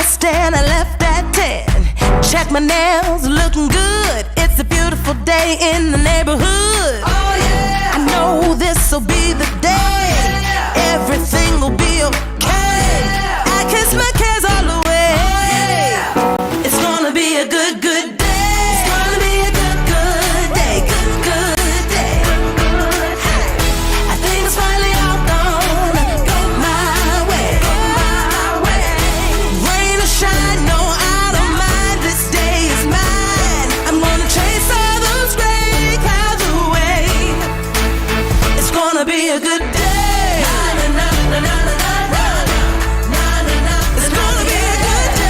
dressed and I left at 10. Check my nails, looking good. It's a beautiful day in the neighborhood. Oh yeah! I know this'll be the day. Oh, yeah. Everything will be okay. Oh, yeah. I kiss my cares all away. Oh, yeah. It's gonna be a good, good day. It's gonna be a good, good day. Good, good day. I think it's finally all gonna go my way. Go my way. Rain or shine, no, I don't mind. This day is mine. I'm gonna chase all those gray clouds away. It's gonna be a good day. It's gonna be a good day.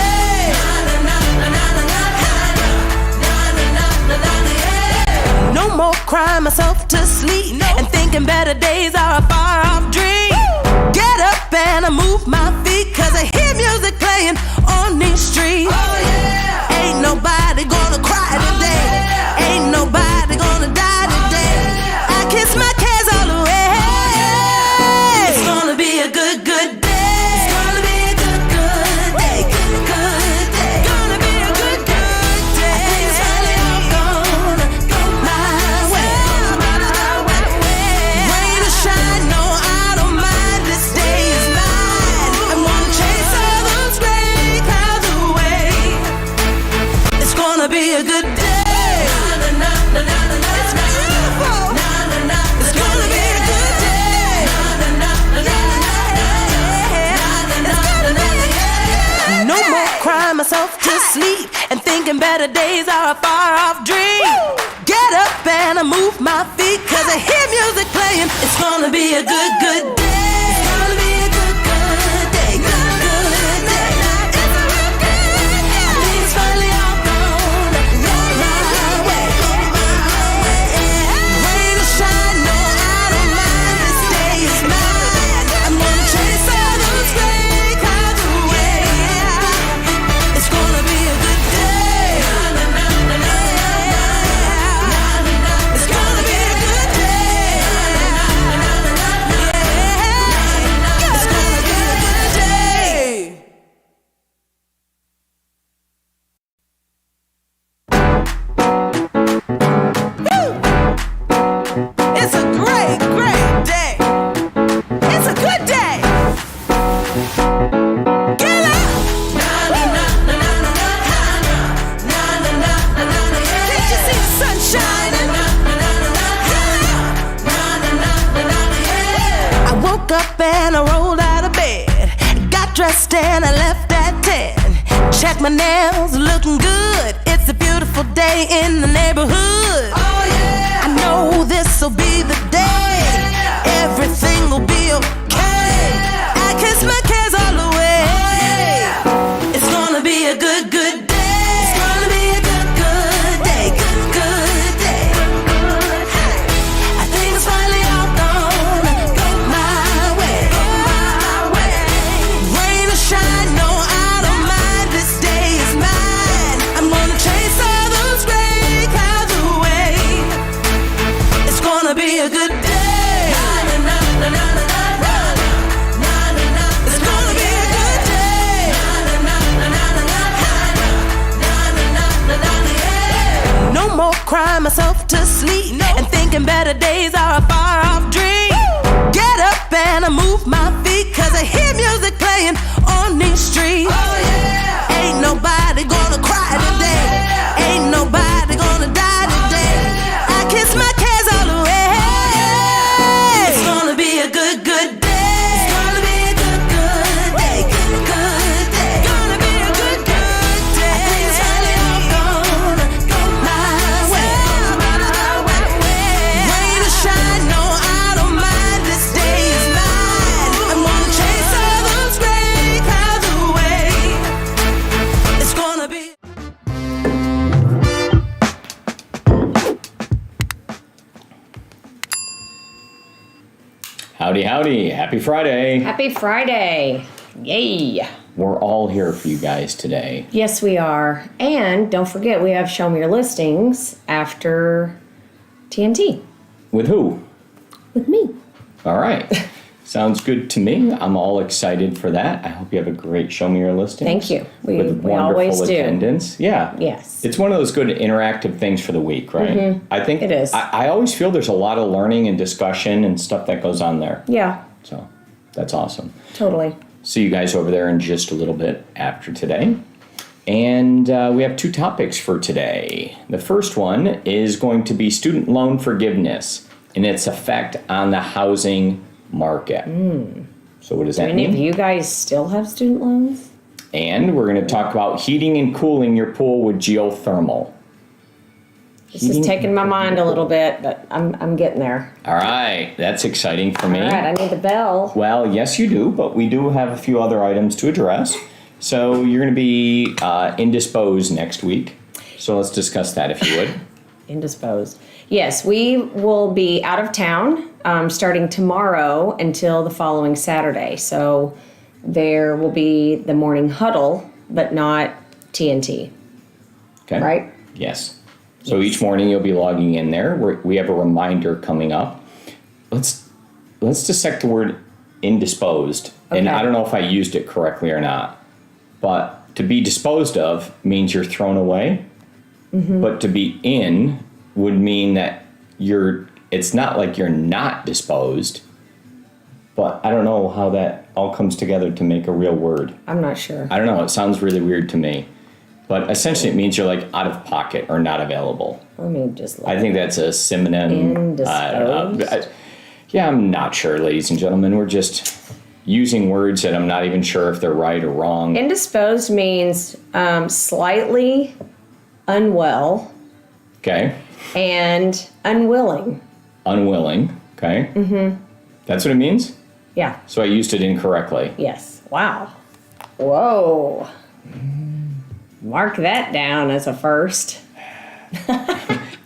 No more crying myself to sleep and thinking better days are a far off dream. Get up and I move my feet, cause I hear music playing on these streets. Oh yeah! Ain't nobody gonna cry today. Ain't nobody gonna die today. I kiss my cares all away. It's gonna be a good, good day. It's gonna be a good, good day. Good, good day. Gonna be a good, good day. I think it's finally all gonna go my way. Rain or shine, no, I don't mind. This day is mine. I'm gonna chase all those gray clouds away. It's gonna be a good day. It's beautiful. It's gonna be a good day. No more crying myself to sleep and thinking better days are a far off dream. Get up and I move my feet, cause I hear music playing. It's gonna be a good, good day. It's gonna be a good, good day. Good, good day. It's a good day. I think it's finally all gonna go my way. Rain or shine, no, I don't mind. This day is mine. I'm gonna chase all those gray clouds away. It's gonna be a good day. It's gonna be a good day. It's gonna be a good day. It's a great, great day. It's a good day. Get up. Can't you see the sun shining? I woke up and I rolled out of bed. Got dressed and I left at 10. Check my nails, looking good. It's a beautiful day in the neighborhood. Oh yeah! I know this'll be the day. Everything will be okay. I kiss my cares all away. It's gonna be a good, good day. It's gonna be a good, good day. Good, good day. I think it's finally all gonna go my way. Rain or shine, no, I don't mind. This day is mine. I'm gonna chase all those gray clouds away. It's gonna be a good day. It's gonna be a good day. No more crying myself to sleep and thinking better days are a far off dream. Get up and I move my feet, cause I hear music playing on these streets. Oh yeah! Ain't nobody gonna cry today. Ain't nobody gonna die today. I kiss my cares all away. It's gonna be a good, good day. It's gonna be a good, good day. Good, good day. Gonna be a good, good day. I think it's finally all gonna go my way. Rain or shine, no, I don't mind. This day is mine. I'm gonna chase all those gray clouds away. It's gonna be. Howdy, howdy. Happy Friday. Happy Friday. Yay. We're all here for you guys today. Yes, we are. And don't forget, we have Show Me Your Listings after TNT. With who? With me. All right. Sounds good to me. I'm all excited for that. I hope you have a great Show Me Your Listing. Thank you. We wonderful always do. attendance. Yeah. Yes. It's one of those good interactive things for the week, right? Mm-hmm. I think it is. I always feel there's a lot of learning and discussion and stuff that goes on there. Yeah. So that's awesome. Totally. See you guys over there in just a little bit after today. And we have 2 topics for today. The first one is going to be student loan forgiveness and its effect on the housing market. So what does that Any mean? of you guys still have student loans? And we're going to talk about heating and cooling your pool with geothermal. This is taking my mind a little bit, but I'm getting there. All right, that's exciting for me. All right, I need the bell. Well, yes, you do, but we do have a few other items to address. So you're going to be indisposed next week. So let's discuss that if you would. Indisposed. Yes, we will be out of town starting tomorrow until the following Saturday. So there will be the Morning Huddle, but not TNT. Okay. Right? Yes. So each morning you'll be logging in there. We have a reminder coming up. Let's dissect the word indisposed. And Okay. I don't know if I used it correctly or not. But to be disposed of means you're thrown away. Mm-hmm. But to be in would mean that it's not like you're not disposed. But I don't know how that all comes together to make a real word. I'm not sure. I don't know. It sounds really weird to me. But essentially it means you're like out of pocket or not available. Let me just look. I think that's a synonym. Indisposed. Yeah, I'm not sure, ladies and gentlemen. We're just using words that I'm not even sure if they're right or wrong. Indisposed means slightly unwell Okay. and unwilling. Unwilling. Okay. Mm-hmm. That's what it means? Yeah. So I used it incorrectly. Yes. Wow. Whoa. Mark that down as a first.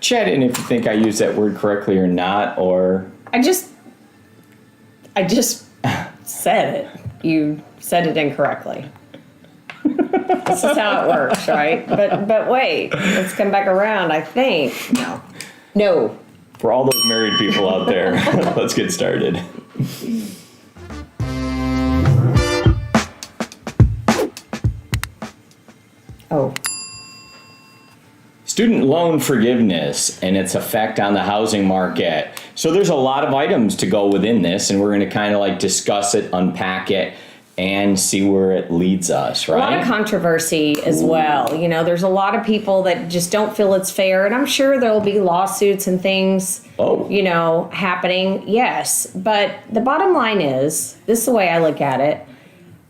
Chat in if you think I used that word correctly or not, or... I just said it. You said it incorrectly. This is how it works, right? But wait, let's come back around, I think. No. For all those married people out there, let's get started. Oh. Student loan forgiveness and its effect on the housing market. So there's a lot of items to go within this, and we're going to kind of like discuss it, unpack it, and see where it leads us, right? A lot of controversy as well. You know, there's a lot of people that just don't feel it's fair, and I'm sure there'll be lawsuits and things, happening. Yes, but the bottom line is, this is the way I look at it.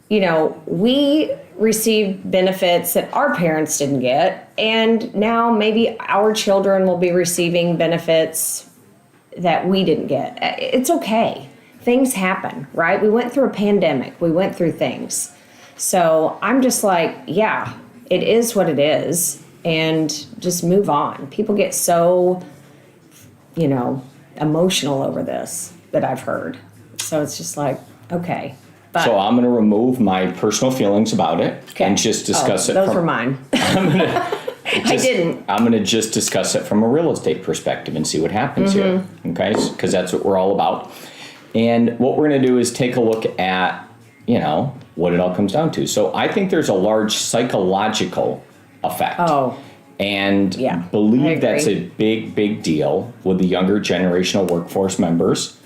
You know, we received benefits that our parents didn't get, and now maybe our children will be receiving benefits that we didn't get. It's okay. Things happen, right? We went through a pandemic. We went through things. So I'm just like, yeah, it is what it is, and just move on. People get so, emotional over this that I've heard. So it's just like, okay. But, So I'm going to remove my personal feelings about it and just discuss it. Those were mine. I didn't. I'm going to just discuss it from a real estate perspective and see what happens here. Okay, because that's what we're all about. And what we're going to do is take a look at, what it all comes down to. So I think there's a large psychological effect. Oh. And believe that's a big, big deal with the younger generational workforce members.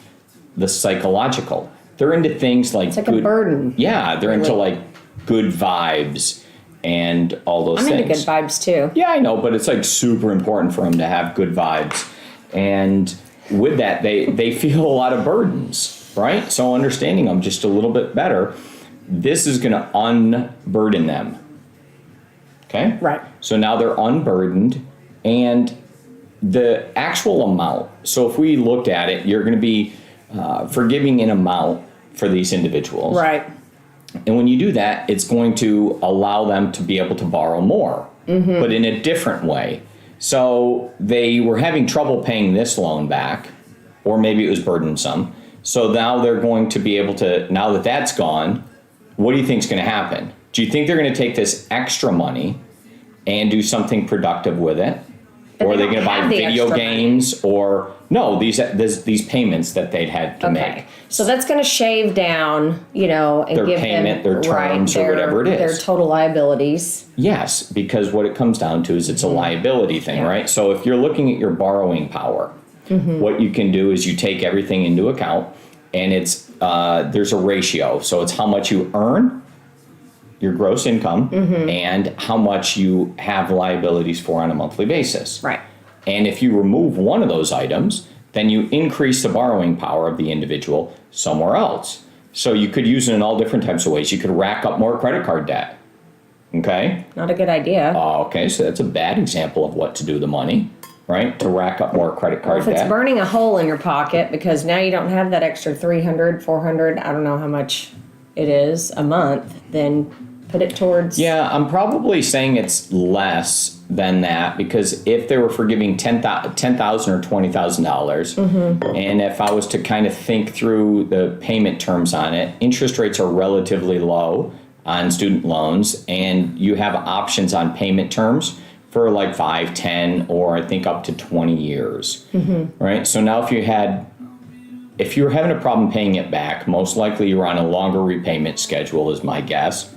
The psychological. They're into things like... It's like a burden. Yeah, they're into like good vibes and all those things. I'm into good vibes too. Yeah, I know, but it's like super important for them to have good vibes. And with that, they feel a lot of burdens, right? So understanding them just a little bit better, this is going to unburden them. Okay? Right. So now they're unburdened, and the actual amount. So if we looked at it, you're going to be forgiving an amount for these individuals. Right. And when you do that, it's going to allow them to be able to borrow more, but in a different way. So they were having trouble paying this loan back, or maybe it was burdensome. So now they're going to be able to, now that that's gone, what do you think is going to happen? Do you think they're going to take this extra money and do something productive with it? or are they don't going to buy have the video extra games? Or no, these payments that they'd had to make. So that's going to shave down, and Their give payment, them their terms, or whatever it is. Their total liabilities. Yes, because what it comes down to is it's a liability thing, right? So if you're looking at your borrowing power, what you can do is you take everything into account, and it's there's a ratio. So it's how much you earn, your gross income, and how much you have liabilities for on a monthly basis. Right. And if you remove one of those items, then you increase the borrowing power of the individual somewhere else. So you could use it in all different types of ways. You could rack up more credit card debt. Okay? Not a good idea. Okay, so that's a bad example of what to do with the money, right? To rack up more credit card If it's debt. burning a hole in your pocket because now you don't have that extra 300, 400, I don't know how much it is a month, then put it towards... Yeah, I'm probably saying it's less than that, because if they were forgiving $10,000 or $20,000, and if I was to kind of think through the payment terms on it, interest rates are relatively low on student loans, and you have options on payment terms for like 5, 10, or I think up to 20 years, right? So now if you were having a problem paying it back, most likely you were on a longer repayment schedule is my guess.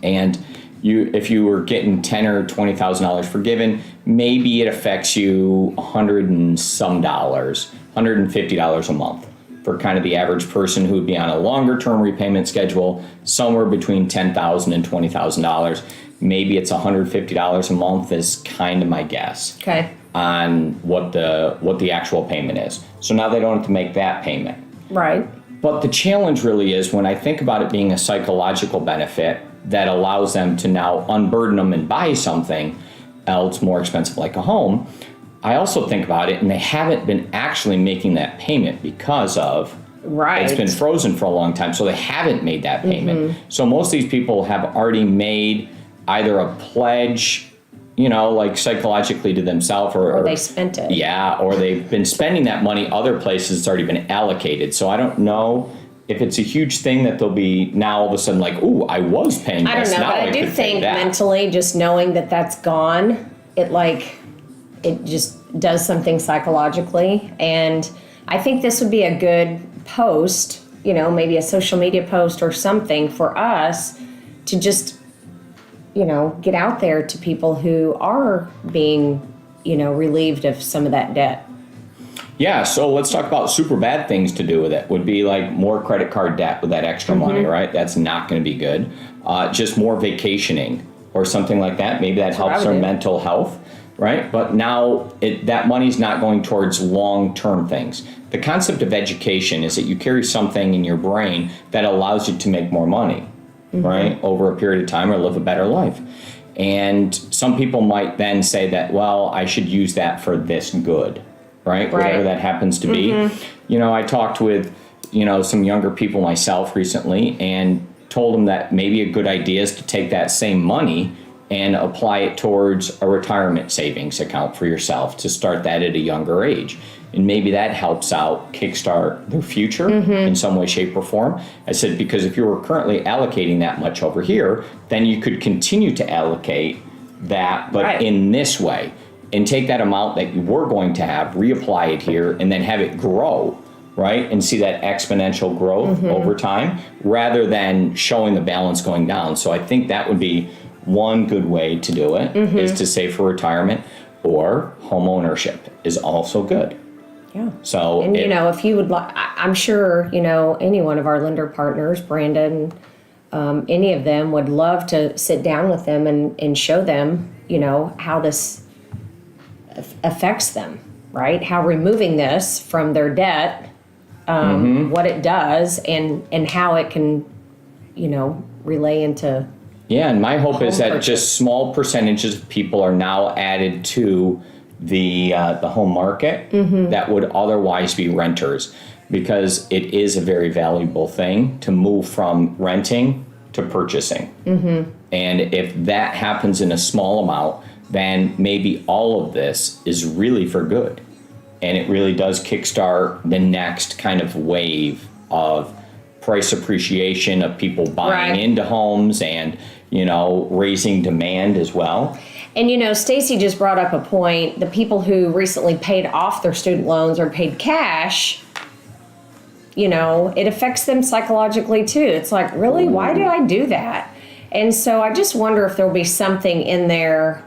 And if you were getting $10,000 or $20,000 forgiven, maybe it affects you $100 and some dollars, $150 a month for kind of the average person who would be on a longer term repayment schedule, somewhere between $10,000 and $20,000. Maybe it's $150 a month is kind of my guess. Okay. On what the actual payment is. So now they don't have to make that payment. Right. But the challenge really is when I think about it being a psychological benefit that allows them to now unburden them and buy something else more expensive like a home, I also think about it and they haven't been actually making that payment because of it's been frozen for a long time, so they haven't made that payment. So most of these people have already made either a pledge, like psychologically to themselves, or they spent it. Yeah, or they've been spending that money other places. It's already been allocated. So I don't know if it's a huge thing that they'll be now all of a sudden like, ooh, I was paying this. I don't know, now but I do could pay think that. mentally, just knowing that that's gone, it just does something psychologically. And I think this would be a good post, maybe a social media post or something for us to just get out there to people who are being, relieved of some of that debt. Yeah, so let's talk about super bad things to do with it. Would be like more credit card debt with that extra money, right? That's not going to be good. Just more vacationing or something like that. Maybe that helps their mental health, right? But now that money's not going towards long-term things. The concept of education is that you carry something in your brain that allows you to make more money, right, over a period of time or live a better life. And some people might then say that, well, I should use that for this good, right? Whatever that happens to be. I talked with, some younger people myself recently and told them that maybe a good idea is to take that same money and apply it towards a retirement savings account for yourself to start that at a younger age. And maybe that helps out kickstart their future in some way, shape, or form. I said, because if you were currently allocating that much over here, then you could continue to allocate that, but in this way, and take that amount that you were going to have, reapply it here, and then have it grow, right? And see that exponential growth over time, rather than showing the balance going down. So I think that would be one good way to do it, is to save for retirement, or home ownership is also good. Yeah. So, and if you would like, I'm sure, any one of our lender partners, Brandon, any of them would love to sit down with them and show them, how this affects them, right? How removing this from their debt, what it does and how it can, relay into. Yeah, and my hope is that just small percentages of people are now added to the home market that would otherwise be renters, because it is a very valuable thing to move from renting to purchasing. And if that happens in a small amount, then maybe all of this is really for good. And it really does kickstart the next kind of wave of price appreciation, of people buying into homes and, raising demand as well. And Stacy just brought up a point. The people who recently paid off their student loans or paid cash, it affects them psychologically too. It's like, really, why did I do that? And so I just wonder if there'll be something in there.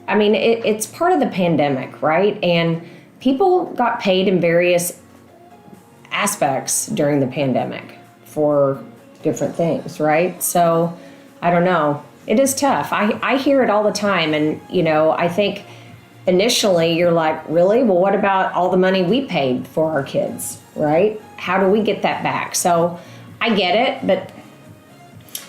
I mean, it's part of the pandemic, right? And people got paid in various aspects during the pandemic for different things, right? So I don't know. It is tough. I hear it all the time. And, I think initially you're like, really? Well, what about all the money we paid for our kids, right? How do we get that back? So I get it, but...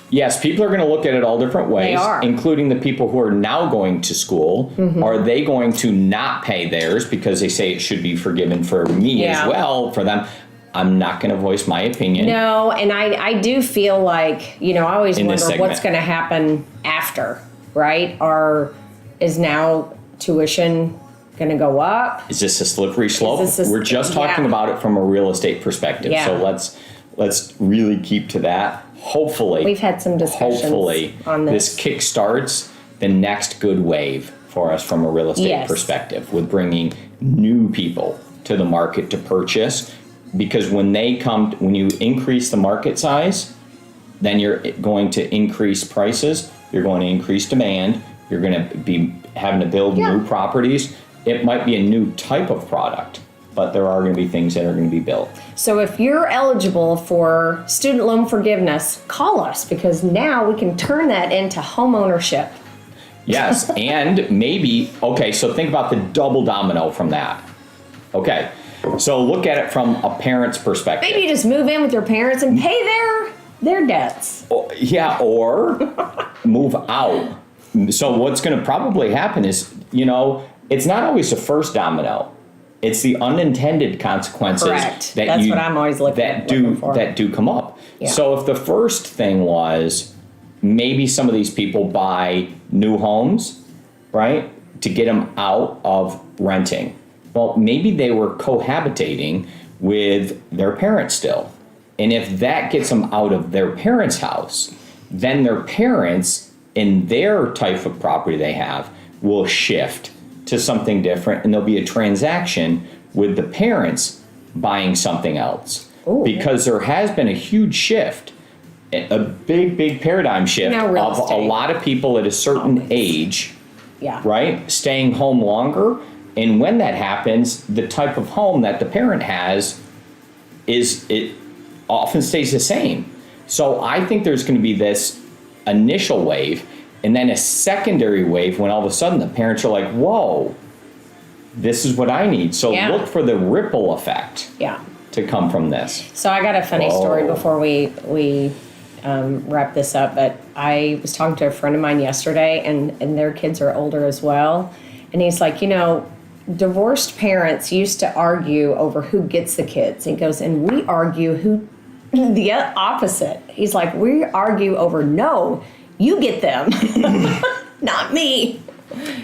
Yes, people are going to look at it all different ways, They are. including the people who are now going to school. Mm-hmm. Are they going to not pay theirs because they say it should be forgiven for me Yeah. as well, for them? I'm not going to voice my opinion. No, and I do feel like, I always In this wonder what's segment. going to happen after, right? Is now tuition going to go up? Is this a slippery slope? this a- We're just talking yeah. about it from a real estate perspective. Yeah. So let's really keep to that. Hopefully, We've had some discussions on this. This kickstarts the next good wave for us from a real estate Yes. perspective, with bringing new people to the market to purchase. Because when you increase the market size, then you're going to increase prices. You're going to increase demand. You're going to be having to build new properties. It might be a new type of product, but there are going to be things that are going to be built. So if you're eligible for student loan forgiveness, call us, because now we can turn that into home ownership. Yes, and maybe, okay, so think about the double domino from that. Okay, so look at it from a parent's perspective. Maybe you just move in with your parents and pay their debts. Yeah, or move out. So what's going to probably happen is, it's not always the first domino. It's the unintended consequences. Correct. That's what I'm always looking for. That do come up. Yeah. So if the first thing was maybe some of these people buy new homes, right, to get them out of renting. Well, maybe they were cohabitating with their parents still. And if that gets them out of their parents' house, then their parents, in their type of property they have, will shift to something different, and there'll be a transaction with the parents buying something else. Ooh. Because there has been a huge shift, a big paradigm shift Real of a estate. lot of people at a certain age, Yeah. right, staying home longer. And when that happens, the type of home that the parent has it often stays the same. So I think there's going to be this initial wave, and then a secondary wave when all of a sudden the parents are like, whoa, this is what I need. So Yeah. look for the ripple effect Yeah. to come from this. So I got a funny story Whoa. before we wrap this up. But I was talking to a friend of mine yesterday, and their kids are older as well. And he's like, divorced parents used to argue over who gets the kids. He goes, and we argue who the opposite. He's like, we argue over, no, you get them, not me.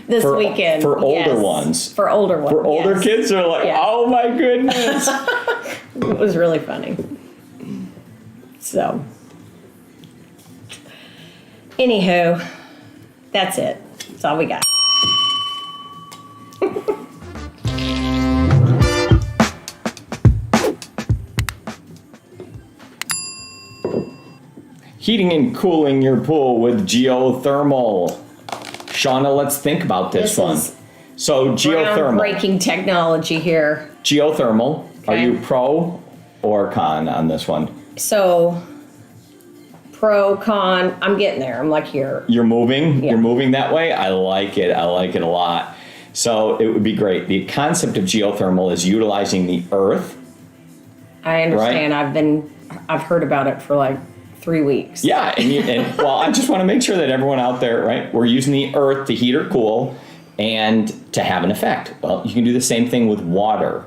This weekend. For older Yes. ones. For older ones. For older yes. kids, they're like, Yes. oh my goodness. It was really funny. So, anywho, that's it. That's all we got. Heating and cooling your pool with geothermal. Shauna, let's think about this one. Is So geothermal. groundbreaking technology here. Geothermal. Are Okay. you pro or con on this one? So, pro, con, I'm getting there. I'm like here. You're moving? Yeah. You're moving that way? I like it. I like it a lot. So it would be great. The concept of geothermal is utilizing the earth. I understand. I've heard about it for like 3 weeks. Yeah, and well, I just want to make sure that everyone out there, right, we're using the earth to heat or cool and to have an effect. Well, you can do the same thing with water,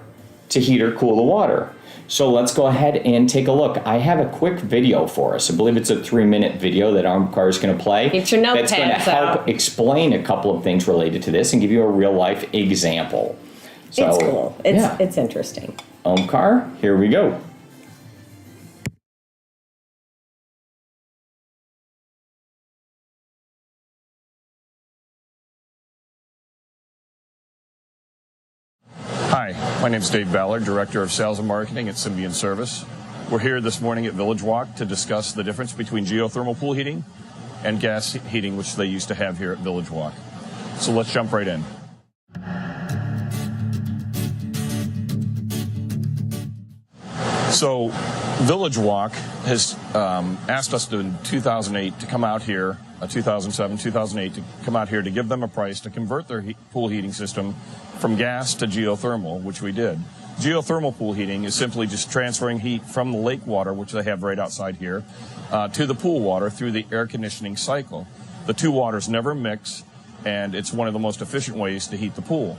to heat or cool the water. So let's go ahead and take a look. I have a quick video for us. I believe it's a 3-minute video that Armcar is going to play. Get your That's going to notepads help out. explain a couple of things related to this and give you a real life example. So, It's cool. yeah. It's interesting. Armcar, here we go. My name is Dave Ballard, Director of Sales and Marketing at Symbian Service. We're here this morning at Village Walk to discuss the difference between geothermal pool heating and gas heating, which they used to have here at Village Walk. So let's jump right in. So Village Walk has asked us in 2008 to come out here, 2007, 2008, to come out here to give them a price to convert their pool heating system from gas to geothermal, which we did. Geothermal pool heating is simply just transferring heat from the lake water, which they have right outside here, to the pool water through the air conditioning cycle. The two waters never mix, and it's one of the most efficient ways to heat the pool.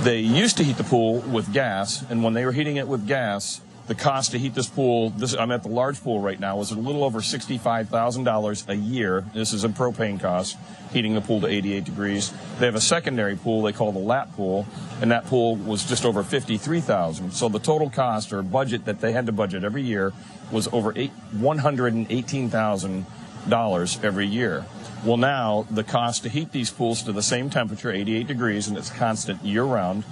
They used to heat the pool with gas, and when they were heating it with gas, the cost to heat this pool, I'm at the large pool right now, was a little over $65,000 a year. This is a propane cost, heating the pool to 88 degrees. They have a secondary pool they call the lap pool, and that pool was just over $53,000. So the total cost or budget that they had to budget every year was over $118,000 every year. Well, now the cost to heat these pools to the same temperature, 88 degrees, and it's constant year-round,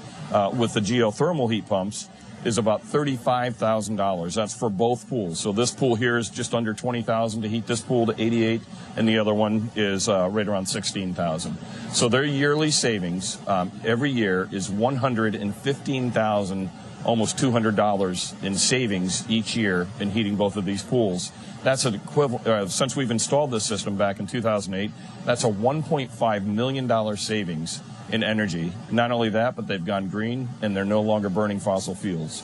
with the geothermal heat pumps, is about $35,000. That's for both pools. So this pool here is just under $20,000 to heat this pool to 88, and the other one is right around $16,000. So their yearly savings every year is $115,000, almost $200 in savings each year in heating both of these pools. That's an equivalent, since we've installed this system back in 2008, that's a $1.5 million savings in energy. Not only that, but they've gone green and they're no longer burning fossil fuels.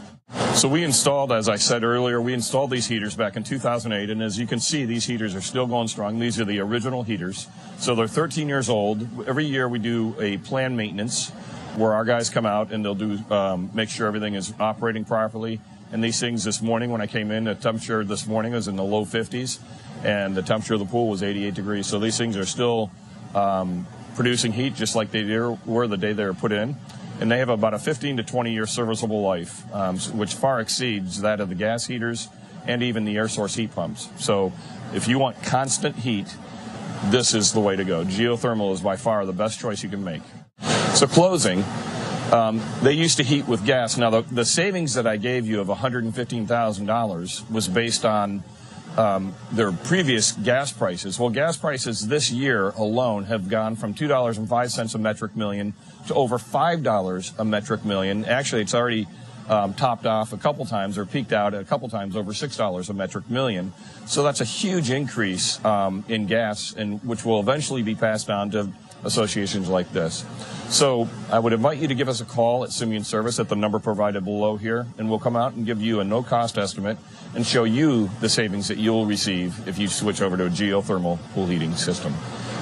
So we installed, as I said earlier, we installed these heaters back in 2008, and as you can see, these heaters are still going strong. These are the original heaters. So they're 13 years old. Every year we do a planned maintenance where our guys come out and they'll do make sure everything is operating properly. And these things this morning, when I came in, the temperature this morning was in the low 50s, and the temperature of the pool was 88 degrees. So these things are still producing heat just like they were the day they were put in. And they have about a 15 to 20 year serviceable life, which far exceeds that of the gas heaters and even the air source heat pumps. So if you want constant heat, this is the way to go. Geothermal is by far the best choice you can make. So closing, they used to heat with gas. Now the savings that I gave you of $115,000 was based on their previous gas prices. Well, gas prices this year alone have gone from $2.05 a metric million to over $5 a metric million. Actually, it's already topped off a couple times, or peaked out a couple times over $6 a metric million. So that's a huge increase in gas, and which will eventually be passed on to associations like this. So I would invite you to give us a call at Symbian Service at the number provided below here, and we'll come out and give you a no-cost estimate and show you the savings that you'll receive if you switch over to a geothermal pool heating system.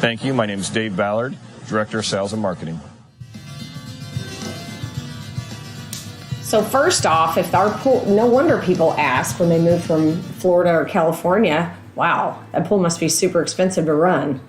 Thank you. My name is Dave Ballard, Director of Sales and Marketing. So first off, if our pool, no wonder people ask when they move from Florida or California, wow, that pool must be super expensive to run.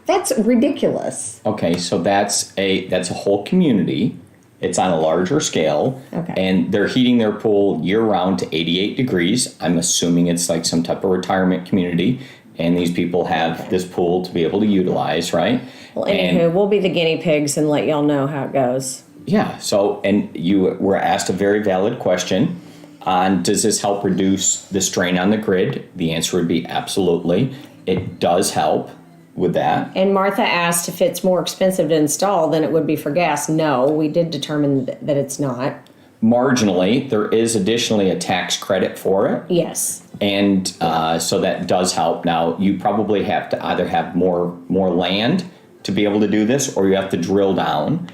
That's ridiculous. Okay, so that's a whole community. It's on a larger scale. Okay. And they're heating their pool year-round to 88 degrees. I'm assuming it's like some type of retirement community, and these people have this pool to be able to utilize, right? Well, anywho, we'll be the guinea pigs and let y'all know how it goes. Yeah, so, and you were asked a very valid question on, does this help reduce the strain on the grid? The answer would be absolutely. It does help with that. And Martha asked if it's more expensive to install than it would be for gas. No, we did determine that it's not. Marginally, there is additionally a tax credit for it. Yes. And so that does help. Now, you probably have to either have more land to be able to do this, or you have to drill down.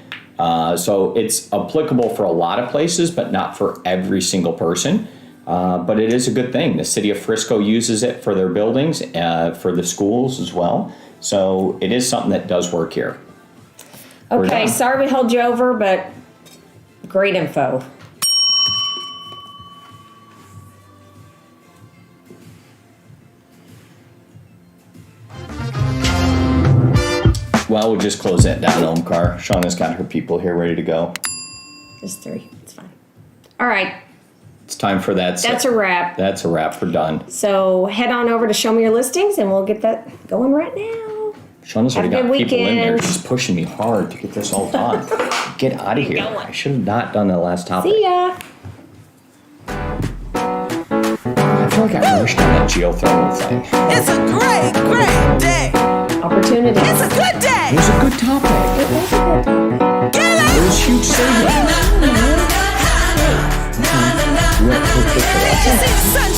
So it's applicable for a lot of places, but not for every single person. But it is a good thing. The city of Frisco uses it for their buildings, for the schools as well. So it is something that does work here. Okay, sorry we held you over, but great info. Well, we'll just close that down, Omkar. Shauna's got her people here ready to go. Just 3. It's fine. All right. It's time for that. That's a wrap. That's a wrap. We're done. So head on over to Show Me Your Listings, and we'll get that going right now. Shauna's already got people in there. weekend. She's pushing me hard to get this all done. get out of here. Going. I should have not done the last topic. See ya. I feel like I rushed on that geothermal thing. It's a great, great day. Opportunity. It's a good day. It was a good topic. It was a good topic. Get up. It was huge savings. You see the sun